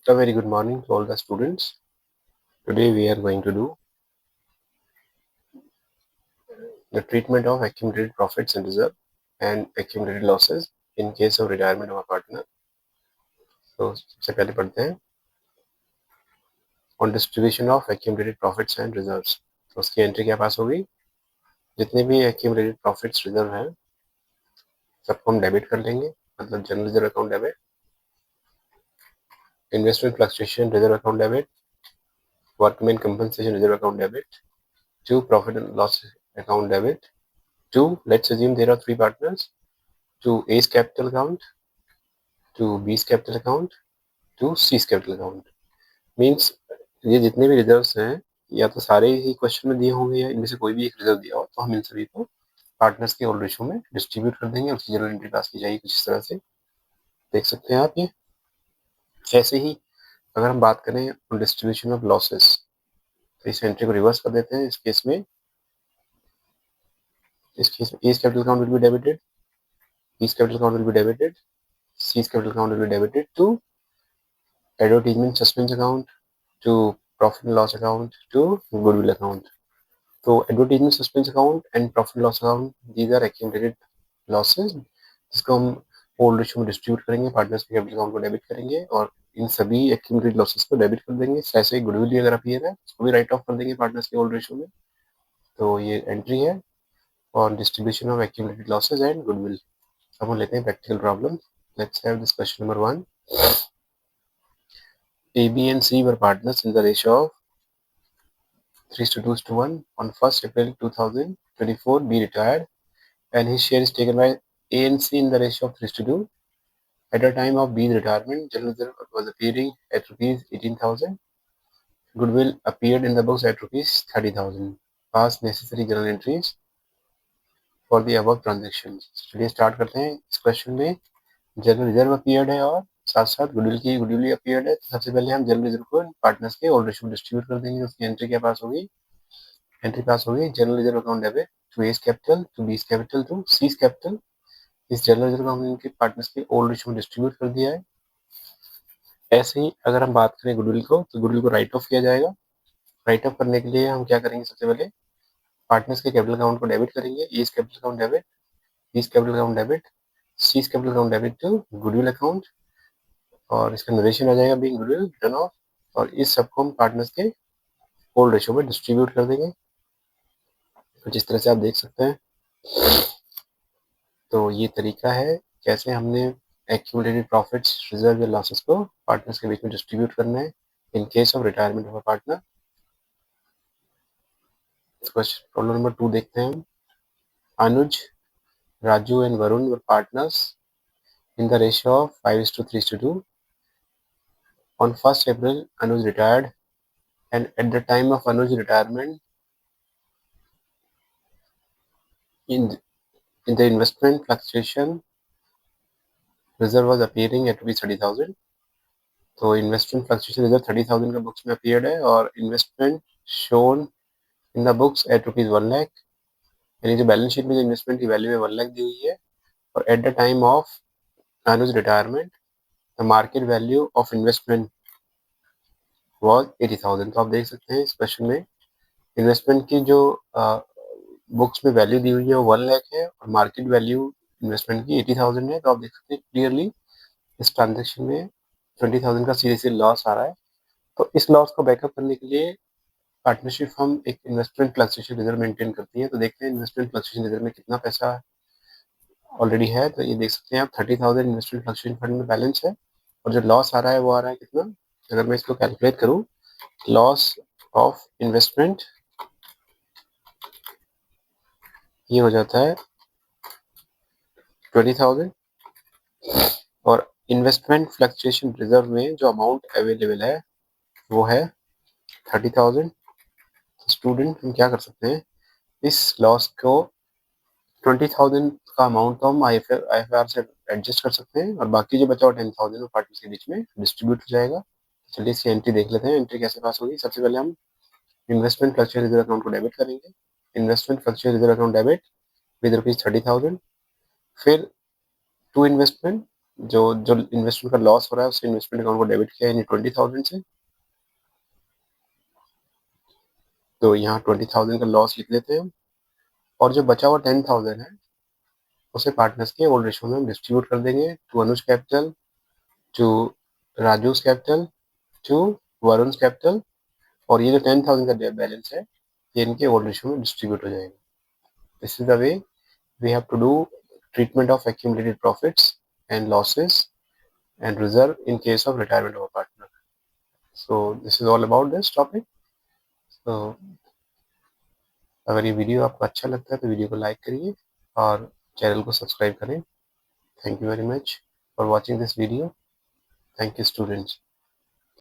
A very good morning to all the students. Today we are going to do the treatment of accumulated profits and reserve and accumulated losses in case of retirement of a partner. तो सबसे पहले पढ़ते हैं on distribution of accumulated profits and reserves. तो उसकी entry क्या पास होगी, जितने भी accumulated profits reserve हैं सबको हम डेबिट कर लेंगे, मतलब general reserve account debit, investment fluctuation reserve account debit, workman compensation reserve account debit, to profit and loss account debit, to let's assume there are three partners, to A's capital account, to B's capital account, to C's capital account. Means ये जितने भी reserves हैं या तो सारे ही question में दिए होंगे या इनमें से कोई भी एक रिजर्व दिया हो, तो हम इन सभी को पार्टनर्स के ओल्ड रेशियो में डिस्ट्रीब्यूट कर देंगे और उसकी जनरल एंट्री पास की जाएगी कुछ इस तरह से। देख सकते हैं आप ये। ऐसे ही अगर हम बात करें डिस्ट्रीब्यूशन ऑफ लॉसेस, तो इस एंट्री को रिवर्स कर देते हैं। इस केस में A's capital account will be debited, B's capital account will be debited, C's capital account will be debited to advertisement suspense account, to profit and loss account, to goodwill account. तो advertisement suspense account and profit loss account, these are accumulated losses, जिसको हम old ratio में distribute करेंगे, partners के capital account को debit करेंगे और इन सभी एक्यूमुलेटेड लॉसेस को डेबिट कर देंगे। ऐसे ही गुडविल अगर अपीयर है उसको भी राइट ऑफ कर देंगे पार्टनर्स के ओल्ड रेशियो में। तो ये एंट्री है और distribution of accumulated losses and goodwill. अब हम लेते हैं practical problem. Let's have this question number 1. A, B and C were partners in the ratio of 3:2:1. On 1st April 2024, B retired and his share is taken by A and C in the ratio of 3:2. At the time of B's retirement, general reserve was appearing at rupees 18,000. Goodwill appeared in the books at rupees 30,000. Pass necessary journal entries for the above transactions. चलिए start करते हैं। इस question में general reserve appeared है और साथ साथ goodwill appeared है। तो सबसे पहले हम जनरल रिजर्व को पार्टनर्स के ओल्ड रेशियो में डिस्ट्रीब्यूट कर देंगे। उसकी एंट्री क्या पास होगी, एंट्री पास होगी general reserve account debit to A's capital, to B's capital, to C's capital. इस जनरल रिजर्व हमने इनके पार्टनर्स के ओल्ड रेशियो में डिस्ट्रीब्यूट कर दिया है। ऐसे ही अगर हम बात करें गुडविल को, तो गुडविल को राइट ऑफ किया जाएगा। राइट ऑफ करने के लिए हम क्या करेंगे, सबसे पहले पार्टनर्स के कैपिटल अकाउंट को डेबिट करेंगे। A's capital account debit, B's capital account debit, C's capital account debit to goodwill account और इसका नरेशन आ जाएगा बीइंग गुडविल रिटर्न ऑफ, और इस सबको हम पार्टनर्स के ओल्ड रेशियो में डिस्ट्रीब्यूट कर देंगे कुछ इस तरह से, आप देख सकते हैं। तो ये तरीका है कैसे हमने एक्यूमुलेटेड प्रॉफिट्स, रिजर्व या लॉसेस को पार्टनर्स के बीच में डिस्ट्रीब्यूट करना है in case of retirement of a partner. Question problem number 2 देखते हैं हम। Anuj, Raju and Varun were partners in the ratio of 5:3:2. On 1st April, Anuj retired, and at the time of Anuj's retirement, in the investment fluctuation, reserve was appearing at rupees 30,000. तो investment fluctuation reserve 30,000 का books में appeared है और investment shown in the books at rupees 1 lakh, यानी जो balance sheet में जो investment की वैल्यू है 1 लाख दी हुई है। और at the time of Anuj retirement the market value of investment was 80,000। तो आप देख सकते हैं इस क्वेश्चन में इन्वेस्टमेंट की जो बुक्स में वैल्यू दी हुई है वो 1 लाख है और मार्केट वैल्यू इन्वेस्टमेंट की 80,000 है। तो आप देख सकते हैं क्लियरली इस ट्रांजेक्शन में 20,000 का सीरियसली लॉस आ रहा है। तो इस लॉस को बैकअप करने के लिए पार्टनरशिप हम एक इन्वेस्टमेंट फ्लक्चुएशन रिजर्व मेंटेन करती है। तो देखते हैं इन्वेस्टमेंट फ्लक्चुएशन रिजर्व में कितना पैसा ऑलरेडी है। तो ये देख सकते हैं आप 30,000 इन्वेस्टमेंट फ्लक्चुएशन फंड में बैलेंस है और जो लॉस आ रहा है वो आ रहा है कितना, अगर मैं इसको कैलकुलेट करूँ, लॉस ऑफ इन्वेस्टमेंट ये हो जाता है 20,000 और इन्वेस्टमेंट फ्लक्चुएशन रिजर्व में जो अमाउंट अवेलेबल है वो है 30,000। स्टूडेंट हम क्या कर सकते हैं, इस लॉस को 20,000 का अमाउंट तो हम IFR से एडजस्ट कर सकते हैं और बाकी जो बचा 10,000 वो पार्टनर्स के बीच में डिस्ट्रीब्यूट हो जाएगा। चलिए इसकी एंट्री देख लेते हैं, एंट्री कैसे पास होगी। सबसे पहले हम इन्वेस्टमेंट फ्लक्चुएशन रिजर्व अकाउंट को डेबिट करेंगे। Investment fluctuation reserve account debit with rupees 30,000। फिर टू इन्वेस्टमेंट जो जो इन्वेस्टमेंट का लॉस हो रहा है उससे इन्वेस्टमेंट अकाउंट को डेबिट किया यानी 20,000 से। तो यहाँ 20,000 का लॉस लिख लेते हैं और जो बचा हुआ 10,000 है उसे पार्टनर्स के ओल्ड रेशियो में हम डिस्ट्रीब्यूट कर देंगे to Anuj capital, to Raju's capital, to Varun capital, और ये जो 10,000 का बैलेंस है ये इनके ओल्ड रेशियो में डिस्ट्रीब्यूट हो जाएगा। This is the way we have to do treatment of accumulated profits and losses and reserve in case of retirement of a partner. So this is all about this topic. So अगर ये video आपको अच्छा लगता है तो video को like करिए और चैनल को सब्सक्राइब करें। Thank you very much for watching this video. Thank you students.